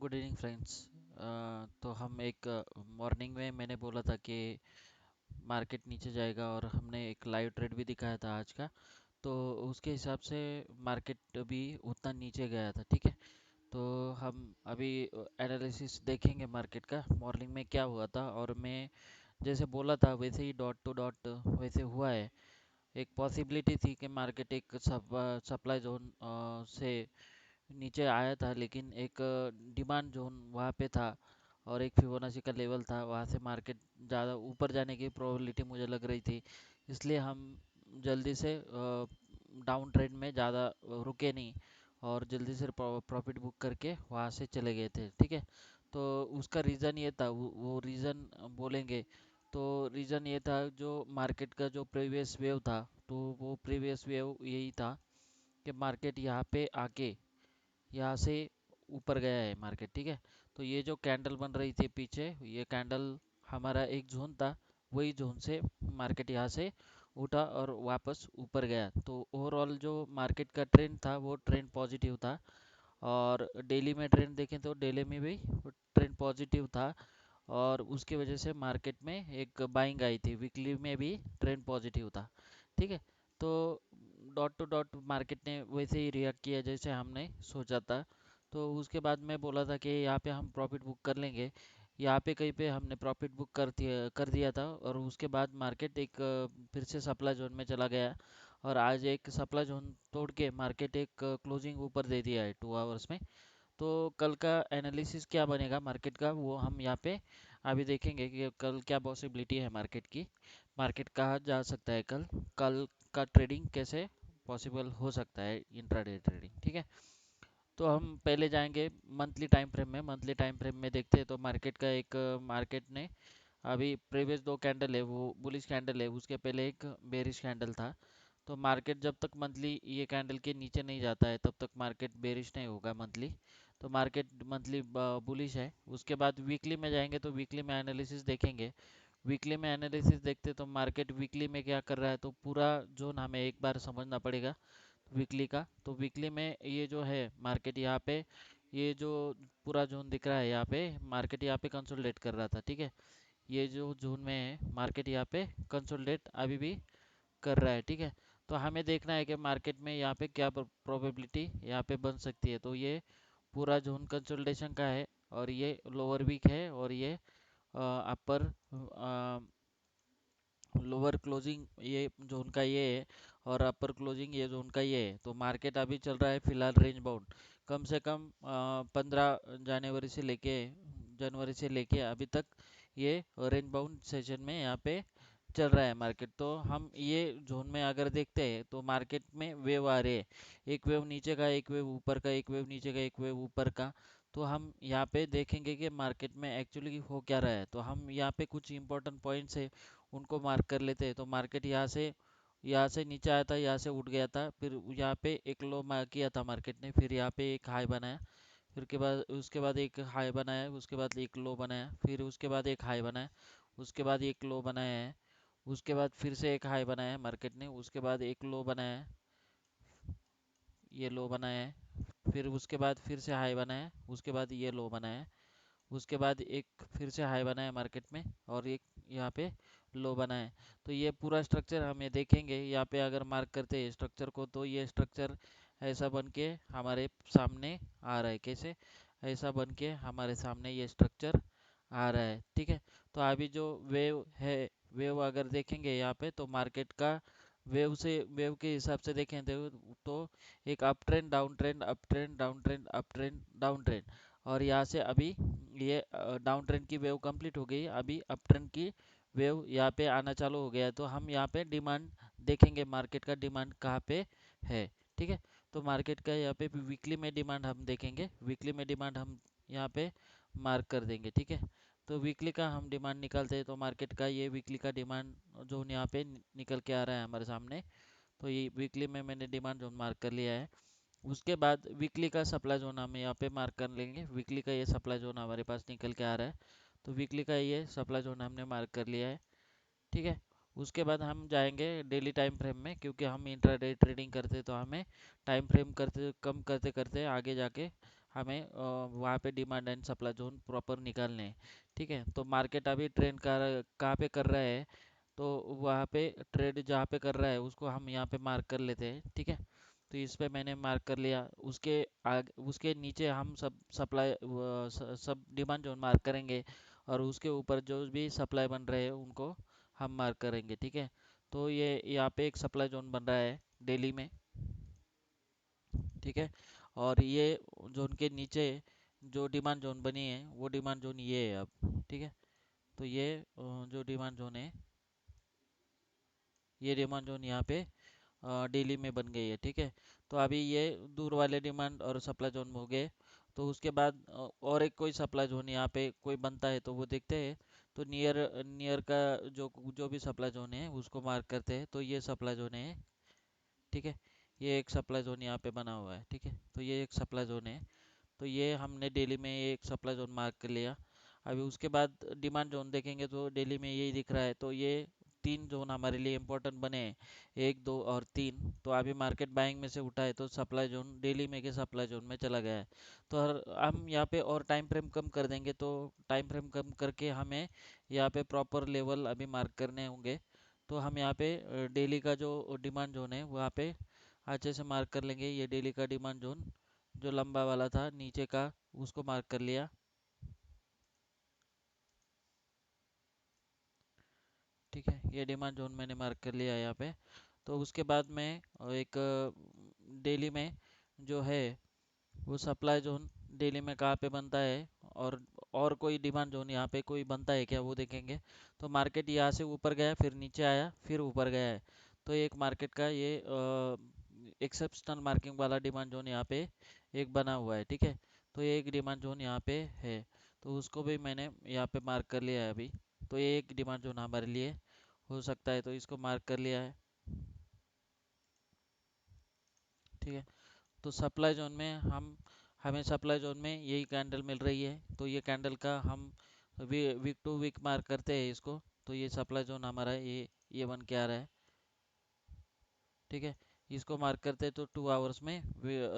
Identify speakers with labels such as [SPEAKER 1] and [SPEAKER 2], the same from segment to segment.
[SPEAKER 1] Good evening friends. तो हम एक मॉर्निंग में मैंने बोला था कि मार्केट नीचे जाएगा और हमने एक लाइव ट्रेड भी दिखाया था आज का। तो उसके हिसाब से मार्केट भी उतना नीचे गया था, ठीक है। तो हम अभी एनालिसिस देखेंगे मार्केट का मॉर्निंग में क्या हुआ था, और मैं जैसे बोला था वैसे ही डॉट टू डॉट वैसे हुआ है। एक पॉसिबिलिटी थी कि मार्केट एक सप्लाई जोन से नीचे आया था, लेकिन एक डिमांड जोन वहाँ पे था और एक फिबोनाची का लेवल था, वहाँ से मार्केट ज़्यादा ऊपर जाने की प्रोबेबिलिटी मुझे लग रही थी। इसलिए हम जल्दी से डाउन ट्रेंड में ज़्यादा रुके नहीं और जल्दी से प्रॉफिट बुक करके वहाँ से चले गए थे, ठीक है। तो उसका रीज़न ये था, वो रीज़न बोलेंगे तो रीज़न ये था, जो मार्केट का जो प्रीवियस वेव था, तो वो प्रीवियस वेव यही था कि मार्केट यहाँ पे आके यहाँ से ऊपर गया है मार्केट, ठीक है। तो ये जो कैंडल बन रही थी पीछे, ये कैंडल हमारा एक जोन था, वही जोन से मार्केट यहाँ से उठा और वापस ऊपर गया। तो ओवरऑल जो मार्केट का ट्रेंड था वो ट्रेंड पॉजिटिव था। और डेली में ट्रेंड देखें तो डेली में भी ट्रेंड पॉजिटिव था, और उसकी वजह से मार्केट में एक बाइंग आई थी। वीकली में भी ट्रेंड पॉजिटिव था, ठीक है। तो डॉट टू डॉट मार्केट ने वैसे ही रिएक्ट किया जैसे हमने सोचा था। तो उसके बाद मैं बोला था कि यहाँ पे हम प्रॉफिट बुक कर लेंगे। यहाँ पे कहीं पे हमने प्रॉफिट बुक कर दिया था, और उसके बाद मार्केट एक फिर से सप्लाई जोन में चला गया। और आज एक सप्लाई जोन तोड़ के मार्केट एक क्लोजिंग ऊपर दे दिया है 2 आवर्स में। तो कल का एनालिसिस क्या बनेगा मार्केट का, वो हम यहाँ पे अभी देखेंगे कि कल क्या पॉसिबिलिटी है मार्केट की। मार्केट कहाँ जा सकता है कल, कल का ट्रेडिंग कैसे पॉसिबल हो सकता है, इंट्राडे ट्रेडिंग, ठीक है। तो हम पहले जाएंगे मंथली टाइम फ्रेम में। मंथली टाइम फ्रेम में देखते हैं तो मार्केट का एक मार्केट ने अभी प्रीवियस 2 कैंडल है वो बुलिश कैंडल है, उसके पहले एक बेरिश कैंडल था। तो मार्केट जब तक मंथली ये कैंडल के नीचे नहीं जाता है तब तक मार्केट बेरिश नहीं होगा मंथली। तो मार्केट मंथली बुलिश है। उसके बाद वीकली में जाएंगे तो वीकली में एनालिसिस देखेंगे। वीकली में एनालिसिस देखते तो मार्केट वीकली में क्या कर रहा है, तो पूरा जोन हमें एक बार समझना पड़ेगा वीकली का। तो वीकली में ये जो है मार्केट यहाँ पे, ये जो पूरा जोन दिख रहा है यहाँ पे, मार्केट यहाँ पे कंसोलिडेट कर रहा था, ठीक है। ये जो जोन में है मार्केट यहाँ पे कंसोलिडेट अभी भी कर रहा है, ठीक है। तो हमें देखना है कि मार्केट में यहाँ पे क्या प्रोबेबिलिटी यहाँ पे बन सकती है। तो ये पूरा जोन कंसोलिडेशन का है, और ये लोअर वीक है, और ये अपर लोअर क्लोजिंग ये जोन का ये है, और अपर क्लोजिंग ये जोन का ये है। तो मार्केट अभी चल रहा है फिलहाल रेंज बाउंड। कम से कम 15 जनवरी से लेके अभी तक ये रेंज बाउंड सेशन में यहाँ पे चल रहा है मार्केट। तो हम ये जोन में अगर देखते हैं तो मार्केट में वेव आ रहे हैं, एक वेव नीचे का, एक वेव ऊपर का, एक वेव नीचे का, एक वेव ऊपर का। तो हम यहाँ पे देखेंगे कि मार्केट में एक्चुअली हो क्या रहा है। तो हम यहाँ पे कुछ इंपॉर्टेंट पॉइंट्स है, उनको मार्क कर लेते हैं। तो मार्केट यहाँ से नीचे आया था, यहाँ से उठ गया था, फिर यहाँ पे एक लो मार्क किया था मार्केट ने, फिर यहाँ पे एक हाई बनाया, फिर के बाद उसके बाद एक हाई बनाया, उसके बाद एक लो बनाया, फिर उसके बाद एक हाई बनाया, उसके बाद एक लो बनाया है, उसके बाद फिर से एक हाई बनाया है मार्केट ने, उसके बाद एक लो बनाया है, ये लो बनाया है, फिर उसके बाद फिर से हाई बनाया है, उसके बाद ये लो बनाया है, उसके बाद एक फिर से हाई बना है मार्केट में, और एक यहाँ पे लो बना है। तो ये पूरा स्ट्रक्चर हम ये देखेंगे यहाँ पे अगर मार्क करते हैं स्ट्रक्चर को, तो ये स्ट्रक्चर ऐसा बन के हमारे सामने आ रहा है। कैसे ऐसा बन के हमारे सामने ये स्ट्रक्चर आ रहा है, ठीक है। तो अभी जो वेव है, वेव अगर देखेंगे यहाँ पे तो मार्केट का वेव के हिसाब से देखें तो एक up trend down trend, up trend down trend, up trend down trend, और यहाँ से अभी ये डाउन ट्रेंड की वेव कंप्लीट हो गई, अभी अप ट्रेंड की वेव यहाँ पे आना चालू हो गया है। तो हम यहाँ पे डिमांड देखेंगे, मार्केट का डिमांड कहाँ पे है, ठीक है। तो मार्केट का यहाँ पे वीकली में डिमांड हम देखेंगे, वीकली में डिमांड हम यहाँ पे मार्क कर देंगे, ठीक है। तो वीकली का हम डिमांड निकालते हैं, तो मार्केट का ये वीकली का डिमांड जोन यहाँ पे निकल के आ रहा है हमारे सामने। तो ये वीकली में मैंने डिमांड जोन मार्क कर लिया है। उसके बाद वीकली का सप्लाई जोन हम यहाँ पे मार्क कर लेंगे। वीकली का ये सप्लाई जोन हमारे पास निकल के आ रहा है, तो वीकली का ये सप्लाई जोन हमने मार्क कर लिया है, ठीक है। उसके बाद हम जाएंगे डेली टाइम फ्रेम में, क्योंकि हम इंट्राडे ट्रेडिंग करते तो हमें टाइम फ्रेम करते कम करते करते आगे जाके हमें वहाँ पे demand and supply zone proper निकालने हैं। ठीक है, तो मार्केट अभी ट्रेंड कहाँ पे कर रहा है, तो वहाँ पे ट्रेड जहाँ पे कर रहा है उसको हम यहाँ पे मार्क कर लेते हैं। ठीक है, तो इस पे मैंने मार्क कर लिया। उसके आगे उसके नीचे हम सब सप्लाई सब डिमांड जोन मार्क करेंगे, और उसके ऊपर जो भी सप्लाई बन रहे हैं उनको हम मार्क करेंगे। ठीक है, तो ये यहाँ पे एक सप्लाई जोन बन रहा है दिल्ली में। ठीक है, और ये जोन के नीचे जो डिमांड जोन बनी है वो डिमांड जोन ये है अब। ठीक है, तो ये जो डिमांड जोन है, ये डिमांड जोन यहाँ पे दिल्ली में बन गई है। ठीक है, तो अभी ये दूर वाले डिमांड और सप्लाई जोन हो गए। तो उसके बाद और एक कोई सप्लाई जोन यहाँ पे कोई बनता है तो वो देखते हैं। तो नियर नियर का जो जो भी सप्लाई जोन है उसको मार्क करते हैं, तो ये सप्लाई जोन है। ठीक है, ये एक सप्लाई जोन यहाँ पे बना हुआ है। ठीक है, तो ये एक सप्लाई जोन है। तो ये हमने दिल्ली में एक सप्लाई जोन मार्क कर लिया। अभी उसके बाद डिमांड जोन देखेंगे तो दिल्ली में यही दिख रहा है। तो ये तीन जोन हमारे लिए इम्पोर्टेंट बने हैं, एक दो और तीन। तो अभी मार्केट बाइंग में से उठा है तो सप्लाई जोन दिल्ली में के सप्लाई जोन में चला गया है। तो हम यहाँ पे और टाइम फ्रेम कम कर देंगे, तो टाइम फ्रेम कम करके हमें यहाँ पे प्रॉपर लेवल अभी मार्क करने होंगे। तो हम यहाँ पे डेली का जो डिमांड जोन है वहाँ पे अच्छे से मार्क कर लेंगे। ये डेली का डिमांड जोन जो लंबा वाला था नीचे का, उसको मार्क कर लिया। ठीक है, ये डिमांड जोन मैंने मार्क कर लिया यहाँ पे। तो उसके बाद में एक दिल्ली में जो है वो सप्लाई जोन दिल्ली में कहाँ पे बनता है, और कोई डिमांड जोन यहाँ पे कोई बनता है क्या वो देखेंगे। तो मार्केट यहाँ से ऊपर गया, फिर नीचे आया, फिर ऊपर गया है। तो एक मार्केट का ये एक्सेप्शनल मार्किंग वाला डिमांड जोन यहाँ पे एक बना हुआ है। ठीक है, तो ये एक डिमांड जोन यहाँ पे है, तो उसको भी मैंने यहाँ पे मार्क कर लिया है अभी। तो ये एक डिमांड जोन हमारे लिए हो सकता है, तो इसको मार्क कर लिया है। ठीक है, तो सप्लाई जोन में हमें सप्लाई जोन में यही कैंडल मिल रही है, तो ये कैंडल का हम वीक टू वीक मार्क करते हैं इसको। तो ये सप्लाई जोन हमारा ये बन के आ रहा है। ठीक है, इसको मार्क करते हैं तो 2 आवर्स में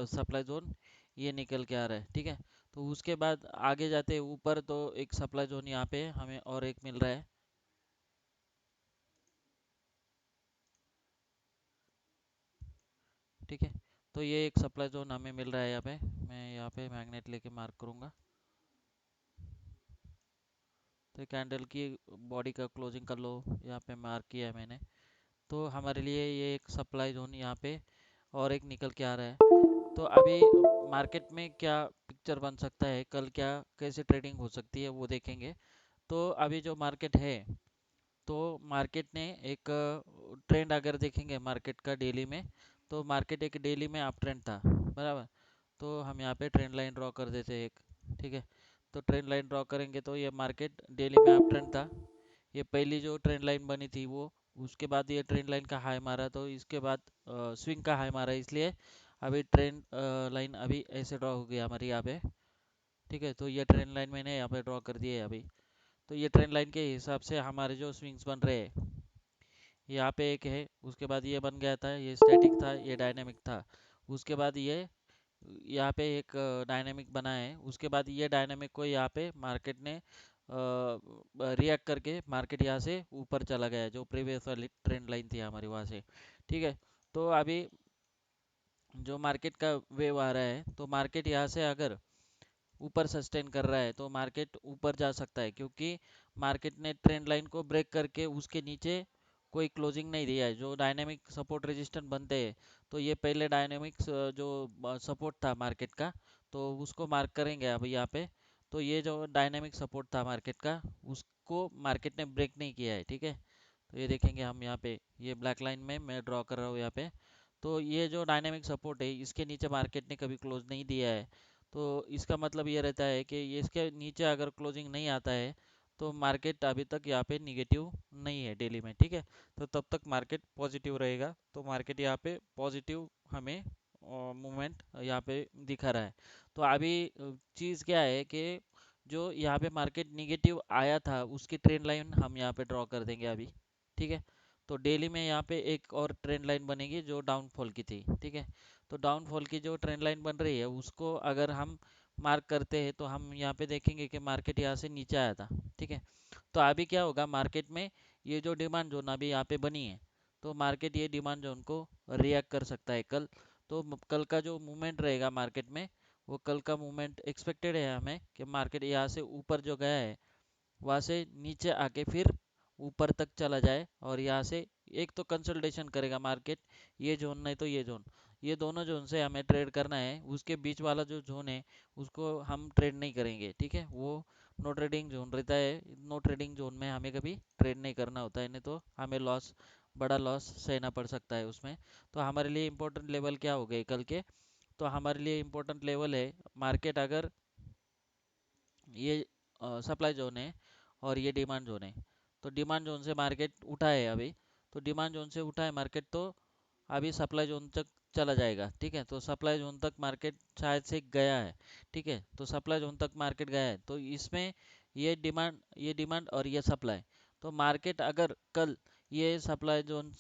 [SPEAKER 1] सप्लाई जोन ये निकल के आ रहा है। ठीक है, तो उसके बाद आगे जाते हैं ऊपर, तो एक सप्लाई जोन यहाँ पे हमें और एक मिल रहा है। ठीक है, तो ये एक सप्लाई जोन हमें मिल रहा है यहाँ पे। मैं यहाँ पे मैग्नेट लेके मार्क करूँगा। तो कैंडल की बॉडी का क्लोजिंग कर लो, यहाँ पे मार्क किया है मैंने। तो हमारे लिए ये एक सप्लाई जोन यहाँ पे और एक निकल के आ रहा है। तो अभी मार्केट में क्या पिक्चर बन सकता है, कल क्या कैसे ट्रेडिंग हो सकती है वो देखेंगे। तो अभी जो मार्केट है, तो मार्केट ने एक ट्रेंड अगर देखेंगे मार्केट का डेली में, तो मार्केट एक डेली में अप ट्रेंड था, बराबर। तो हम यहाँ पे ट्रेंड लाइन ड्रॉ कर देते हैं एक। ठीक है, तो ट्रेंड लाइन ड्रॉ करेंगे तो ये मार्केट डेली में अप ट्रेंड था। ये पहली जो ट्रेंड लाइन बनी थी वो, उसके बाद ये ट्रेंड लाइन का हाई मारा, तो इसके बाद स्विंग का हाई मारा, इसलिए अभी ट्रेंड लाइन अभी ऐसे ड्रॉ हो गया हमारी यहाँ पे। ठीक है, तो ये ट्रेंड लाइन मैंने यहाँ पे ड्रॉ कर दी है अभी। तो ये ट्रेंड लाइन के हिसाब से हमारे जो स्विंग्स बन रहे हैं, यहाँ पे एक है, उसके बाद ये बन गया था, ये स्टैटिक था, ये डायनेमिक था। उसके बाद ये यहाँ पे एक डायनेमिक बना है, उसके बाद ये डायनेमिक को यहाँ पे मार्केट ने रिएक्ट करके मार्केट यहाँ से ऊपर चला गया है, जो प्रीवियस वाली ट्रेंड लाइन थी हमारी वहाँ से। ठीक है, तो अभी जो मार्केट का वेव आ रहा है, तो मार्केट यहाँ से अगर ऊपर सस्टेन कर रहा है तो मार्केट ऊपर जा सकता है, क्योंकि मार्केट ने ट्रेंड लाइन को ब्रेक करके उसके नीचे कोई क्लोजिंग नहीं दिया है। जो डायनेमिक सपोर्ट रेजिस्टेंस बनते हैं, तो ये पहले डायनेमिक जो सपोर्ट था मार्केट का, तो उसको मार्क करेंगे अभी यहाँ पे। तो ये जो डायनेमिक सपोर्ट था मार्केट का, उसको मार्केट ने ब्रेक नहीं किया है। ठीक है, तो ये देखेंगे हम यहाँ पे, ये ब्लैक लाइन में मैं ड्रॉ कर रहा हूँ यहाँ पे। तो ये जो डायनेमिक सपोर्ट है इसके नीचे मार्केट ने कभी क्लोज नहीं दिया है। तो इसका मतलब ये रहता है कि ये इसके नीचे अगर क्लोजिंग नहीं आता है तो मार्केट अभी तक यहाँ पे निगेटिव नहीं है डेली में। ठीक है, तो तब तक मार्केट पॉजिटिव रहेगा। तो मार्केट यहाँ पे पॉजिटिव हमें मूवमेंट यहाँ पे दिखा रहा है। तो अभी चीज़ क्या है कि जो यहाँ पे मार्केट निगेटिव आया था उसकी ट्रेंड लाइन हम यहाँ पे ड्रॉ कर देंगे अभी। ठीक है, तो डेली में यहाँ पे एक और ट्रेंड लाइन बनेगी जो डाउनफॉल की थी। ठीक है, तो डाउनफॉल की जो ट्रेंड लाइन बन रही है उसको अगर हम मार्क करते हैं तो हम यहाँ पे देखेंगे कि मार्केट यहाँ से नीचे आया था। ठीक है, तो अभी क्या होगा मार्केट में, ये जो डिमांड जोन अभी यहाँ पे बनी है, तो मार्केट ये डिमांड जोन को रिएक्ट कर सकता है कल। तो कल का जो मूवमेंट रहेगा मार्केट में, वो कल का मूवमेंट एक्सपेक्टेड है हमें कि मार्केट यहाँ से ऊपर जो गया है वहाँ से नीचे आके फिर ऊपर तक चला जाए, और यहाँ से एक तो कंसोलिडेशन करेगा मार्केट, ये जोन नहीं तो ये जोन, ये दोनों जोन से हमें ट्रेड करना है। उसके बीच वाला जो जोन है उसको हम ट्रेड नहीं करेंगे। ठीक है, वो नो ट्रेडिंग जोन रहता है। नो ट्रेडिंग जोन में हमें कभी ट्रेड नहीं करना होता है, नहीं तो हमें लॉस, बड़ा लॉस सहना पड़ सकता है उसमें। तो हमारे लिए इम्पोर्टेंट लेवल क्या हो गए कल के, तो हमारे लिए इम्पोर्टेंट लेवल है मार्केट अगर ये सप्लाई जोन है और ये डिमांड जोन है। तो डिमांड जोन से मार्केट उठा है अभी, तो डिमांड जोन से उठा है मार्केट, तो अभी सप्लाई जोन तक चला जाएगा। ठीक है, तो सप्लाई जोन तक मार्केट शायद से गया है। ठीक है, तो सप्लाई जोन तक मार्केट गया है, तो इसमें ये डिमांड और ये सप्लाई, तो मार्केट अगर कल ये सप्लाई जोन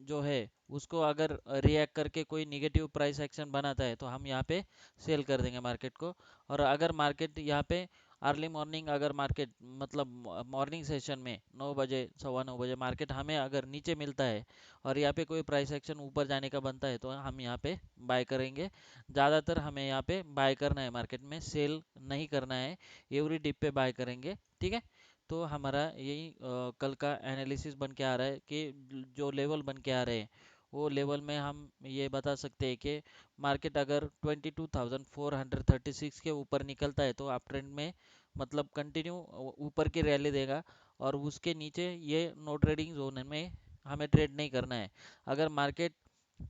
[SPEAKER 1] जो है उसको अगर रिएक्ट करके कोई निगेटिव प्राइस एक्शन बनाता है तो हम यहाँ पे सेल कर देंगे मार्केट को। और अगर मार्केट यहाँ पे अर्ली मॉर्निंग, अगर मार्केट मतलब मॉर्निंग सेशन में 9 बजे, 9:15 बजे मार्केट हमें अगर नीचे मिलता है और यहाँ पे कोई प्राइस एक्शन ऊपर जाने का बनता है तो हम यहाँ पे बाय करेंगे। ज़्यादातर हमें यहाँ पे बाय करना है, मार्केट में सेल नहीं करना है, एवरी डिप पे बाय करेंगे। ठीक है, तो हमारा यही कल का एनालिसिस बन के आ रहा है कि जो लेवल बन के आ रहे हैं वो लेवल में हम ये बता सकते हैं कि मार्केट अगर 22,436 के ऊपर निकलता है तो अप ट्रेंड में मतलब कंटिन्यू ऊपर की रैली देगा, और उसके नीचे ये नो ट्रेडिंग जोन में हमें ट्रेड नहीं करना है। अगर मार्केट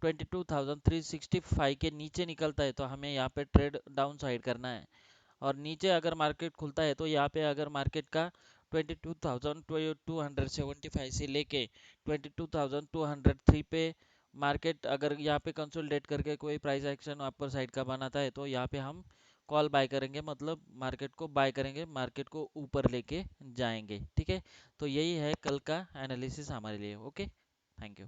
[SPEAKER 1] 22,365 के नीचे निकलता है तो हमें यहाँ पे ट्रेड डाउन साइड करना है। और नीचे अगर मार्केट खुलता है तो यहाँ पे अगर मार्केट का 22,275 से लेके 22,203 पे मार्केट अगर यहाँ पे कंसोलिडेट करके कोई प्राइस एक्शन अपर साइड का बनाता है तो यहाँ पे हम कॉल बाय करेंगे, मतलब मार्केट को बाय करेंगे, मार्केट को ऊपर लेके जाएंगे। ठीक है, तो यही है कल का एनालिसिस हमारे लिए। Okay, thank you.